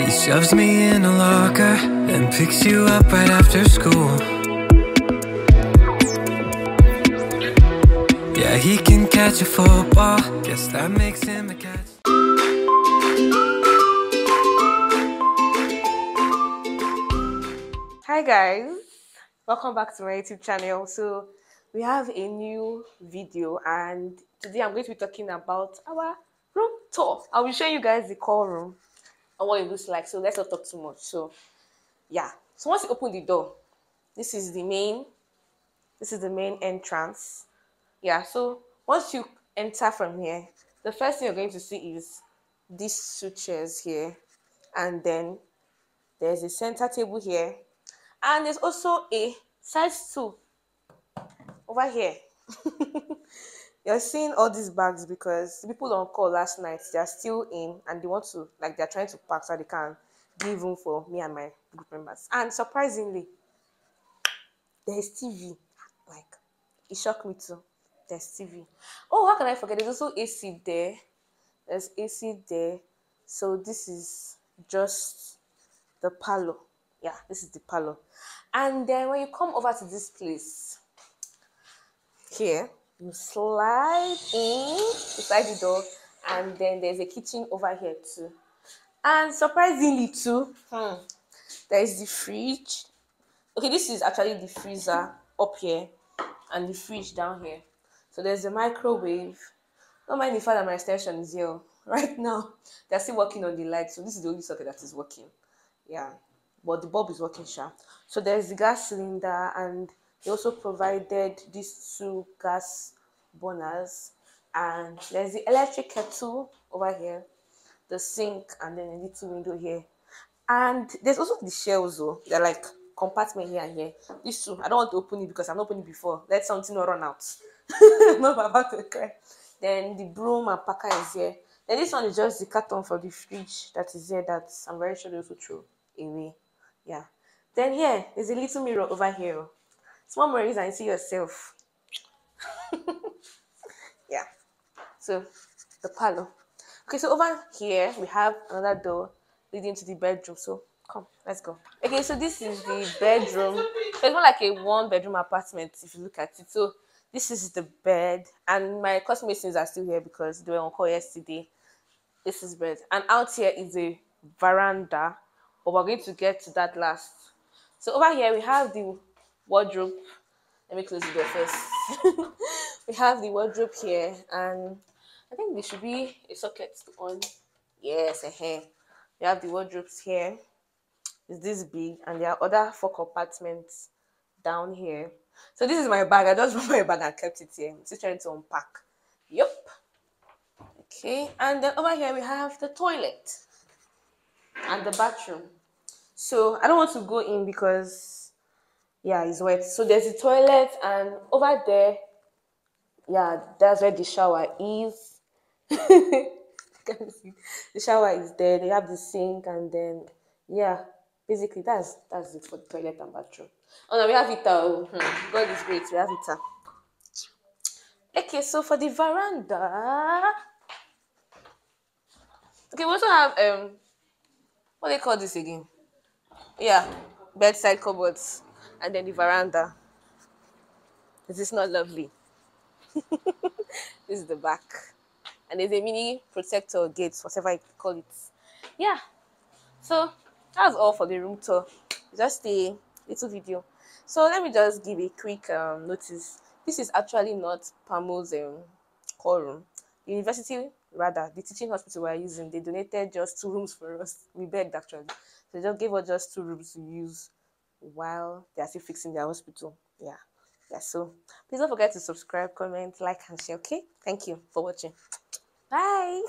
He shoves me in a locker and picks you up right after school. Yeah, he can catch a football. Guess that makes him a catch. Hi guys, welcome back to my YouTube channel. So we have a new video and today I'm going to be talking about our room tour. I will show you guys the core room and what it looks like, so let's not talk too much. So yeah, so once you open the door, this is the main entrance. Yeah, so once you enter from here, the first thing you're going to see is these two chairs here, and then there's a center table here, and there's also a side stool over here. You're seeing all these bags because the people on call last night, they're still in and they want to, like, they're trying to pack so they can give room for me and my group members. And surprisingly, there's TV. Like, it shocked me too. There's TV. Oh, how can I forget? There's also AC there. There's AC there. So this is just the parlor. Yeah, this is the parlor. And then when you come over to this place here, you slide in, you slide the door, and then there's a kitchen over here too. And surprisingly too, there is the fridge. Okay, this is actually the freezer up here and the fridge down here. So there's the microwave. Don't mind the fact that my extension is here right now. They're still working on the light, so this is the only socket that is working. Yeah, but the bulb is working sharp. So there's the gas cylinder, and they also provided these two gas burners, and there's the electric kettle over here, the sink, and then a little window here. And there's also the shelves though. They're like compartment here and here. These two, I don't want to open it because I've not opened it before. Let something not run out. Not about to cry. Then the broom and packer is here. Then this one is just the carton for the fridge that is here that I'm very sure they also throw away. Yeah. Then here, there's a little mirror over here. Small mirrors and you see yourself. Yeah. So the parlor. Okay, so over here we have another door leading to the bedroom. So come, let's go. Okay, so this is the bedroom. So it's more like a one-bedroom apartment if you look at it. So this is the bed, and my classmates are still here because they were on call yesterday. This is bed, and out here is a veranda, but we're going to get to that last. So over here we have the wardrobe. Let me close the door first. We have the wardrobe here, and I think there should be a socket on. Yes, we have the wardrobes here. It's this big, and there are other 4 compartments down here. So this is my bag. I just brought my bag and kept it here. I'm still trying to unpack. Yep. Okay, and then over here we have the toilet and the bathroom. So I don't want to go in because yeah, it's wet. So there's the toilet, and over there, yeah, that's where the shower is. Can you see? The shower is there. They have the sink, and then yeah, basically that's it for the toilet and bathroom. Oh no, we have it. God is great. We have it. Okay, so for the veranda, okay, we also have what do they call this again? Yeah, bedside cupboards, and then the veranda. Is this not lovely? This is the back, and there's a mini protector gate, whatever you call it. Yeah, so that's all for the room tour. Just a little video. So let me just give a quick notice. This is actually not Pamo's core room. The university, rather, the teaching hospital we're using, they donated just 2 rooms for us. We begged actually. They just gave us just 2 rooms to use while they're still fixing their hospital. Yeah. Yeah, so please don't forget to subscribe, comment, like, and share, okay? Thank you for watching. Bye.